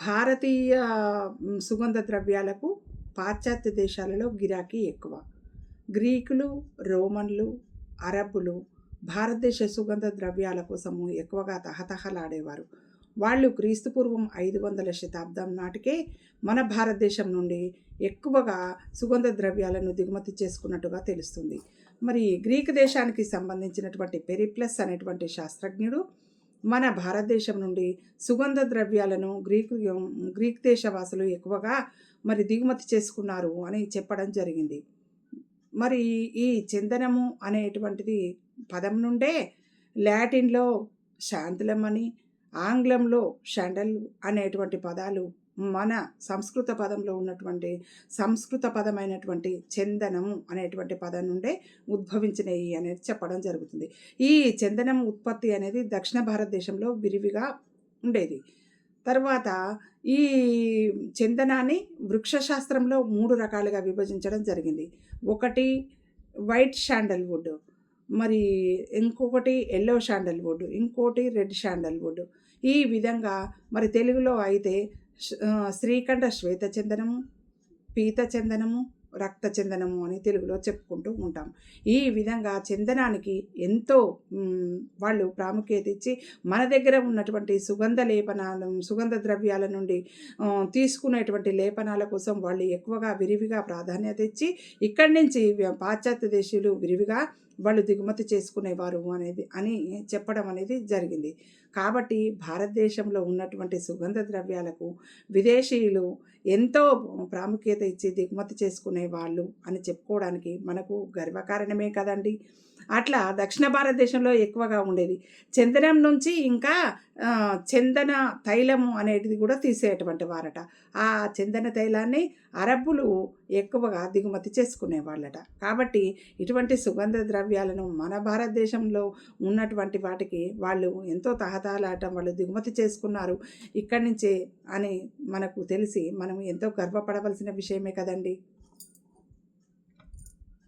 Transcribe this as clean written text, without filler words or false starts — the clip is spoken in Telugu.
భారతీయ సుగంధ ద్రవ్యాలకు పాశ్చాత్య దేశాలలో గిరాకీ ఎక్కువ. గ్రీకులు, రోమన్లు, అరబ్బులు భారతదేశ సుగంధ ద్రవ్యాల కోసము ఎక్కువగా తహతహలాడేవారు. వాళ్ళు క్రీస్తుపూర్వం 500 శతాబ్దం నాటికే మన భారతదేశం నుండి ఎక్కువగా సుగంధ ద్రవ్యాలను దిగుమతి చేసుకున్నట్టుగా తెలుస్తుంది. మరి గ్రీకు దేశానికి సంబంధించినటువంటి పెరిప్లస్ అనేటువంటి శాస్త్రజ్ఞుడు మన భారతదేశం నుండి సుగంధ ద్రవ్యాలను గ్రీక్ దేశవాసులు ఎక్కువగా మరి దిగుమతి చేసుకున్నారు అని చెప్పడం జరిగింది. మరి ఈ చందనము అనేటువంటిది పదం నుండే లాటిన్లో శాంతలం అని, ఆంగ్లంలో షాండల్ అనేటువంటి పదాలు మన సంస్కృత పదంలో ఉన్నటువంటి సంస్కృత పదమైనటువంటి చందనము అనేటువంటి పదం నుండే ఉద్భవించినవి అనేది చెప్పడం జరుగుతుంది. ఈ చందనం ఉత్పత్తి అనేది దక్షిణ భారతదేశంలో విరివిగా ఉండేది. తర్వాత ఈ చందనాన్ని వృక్షశాస్త్రంలో 3 రకాలుగా విభజించడం జరిగింది. ఒకటి వైట్ శాండల్వుడ్, మరి ఇంకొకటి ఎల్లో శాండల్వుడ్, ఇంకోటి రెడ్ శాండల్వుడ్. ఈ విధంగా మరి తెలుగులో అయితే శ్రీకంఠ శ్వేత చందనము, పీత చందనము, రక్త చందనము అని తెలుగులో చెప్పుకుంటూ ఉంటాం. ఈ విధంగా చందనానికి ఎంతో వాళ్ళు ప్రాముఖ్యత ఇచ్చి మన దగ్గర ఉన్నటువంటి సుగంధ ద్రవ్యాల నుండి తీసుకునేటువంటి లేపనాల కోసం వాళ్ళు ఎక్కువగా విరివిగా ప్రాధాన్యత ఇచ్చి ఇక్కడి నుంచి పాశ్చాత్య దేశీయులు విరివిగా వాళ్ళు దిగుమతి చేసుకునేవారు అని చెప్పడం అనేది జరిగింది. కాబట్టి భారతదేశంలో ఉన్నటువంటి సుగంధ ద్రవ్యాలకు విదేశీయులు ఎంతో ప్రాముఖ్యత ఇచ్చి దిగుమతి చేసుకునే వాళ్ళు అని చెప్పుకోవడానికి మనకు గర్వకారణమే కదండి. అట్లా దక్షిణ భారతదేశంలో ఎక్కువగా ఉండేది. చందనం నుంచి ఇంకా చందన తైలము అనేది కూడా తీసేటువంటి వారట. ఆ చందన తైలాన్ని అరబ్బులు ఎక్కువగా దిగుమతి చేసుకునేవాళ్ళట. కాబట్టి ఇటువంటి సుగంధ ద్రవ్యాలను మన భారతదేశంలో ఉన్నటువంటి వాటికి వాళ్ళు ఎంతో తహతహలాడటం, వాళ్ళు దిగుమతి చేసుకున్నారు ఇక్కడి నుంచే అని మనకు తెలిసి మనం ఎంతో గర్వపడవలసిన విషయమే కదండి.